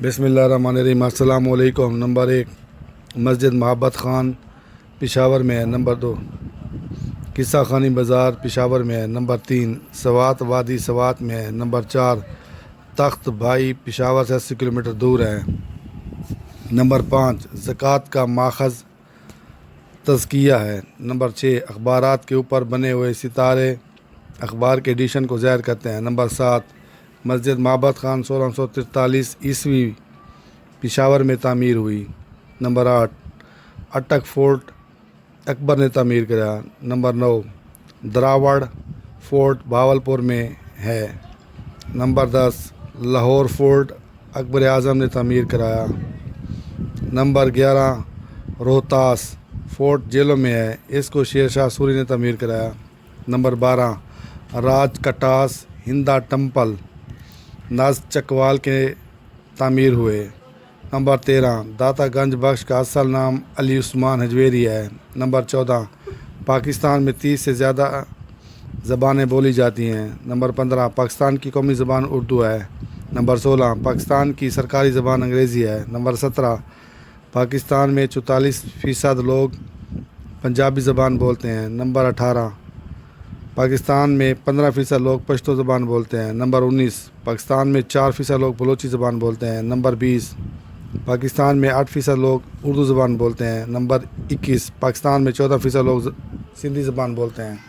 बिस्मिल्लाहिर्रहमानिर्रहीम। अस्सलाम वालेकुम। नंबर 1 मस्जिद मोहब्बत खान पेशावर में है। नंबर 2 किस्सा खानी बाज़ार पेशावर में है। नंबर 3 सवात वादी सवात में है। नंबर 4 तख्त भाई पेशावर से 80 किलोमीटर दूर है। नंबर 5 ज़कात का माखज़ तज़किया है। नंबर 6 अखबारात के ऊपर बने हुए सितारे अखबार के एडिशन को ज़ाहिर करते हैं। नंबर 7 मस्जिद मोहब्बत खान 1643 ईस्वी पेशावर में तामीर हुई। नंबर 8 अटक फोर्ट अकबर ने तामीर कराया। नंबर 9 द्रावड़ फोर्ट भावलपुर में है। नंबर 10 लाहौर फोर्ट अकबर आज़म ने तामीर कराया। नंबर 11 रोहतास फोर्ट जेलों में है, इसको शेर शाह सूरी ने तामीर कराया। नंबर 12 राज कटास हिंदा टेम्पल नाज चकवाल के तामीर हुए। नंबर 13 दाता गंज बख्श का असल नाम अली उस्मान हजवेरी है। नंबर 14 पाकिस्तान में 30 से ज़्यादा ज़बानें बोली जाती हैं। नंबर 15 पाकिस्तान की कौमी ज़बान उर्दू है। नंबर 16 पाकिस्तान की सरकारी ज़बान अंग्रेज़ी है। नंबर 17 पाकिस्तान में 44% लोग पंजाबी ज़बान बोलते हैं। नंबर 18 पाकिस्तान में 15% लोग पश्तो ज़बान बोलते हैं। नंबर 19 पाकिस्तान में 4% लोग बलोची ज़बान बोलते हैं। नंबर 20 पाकिस्तान में 8% लोग उर्दू ज़बान बोलते हैं। नंबर 21 पाकिस्तान में 14% लोग सिंधी ज़बान बोलते हैं।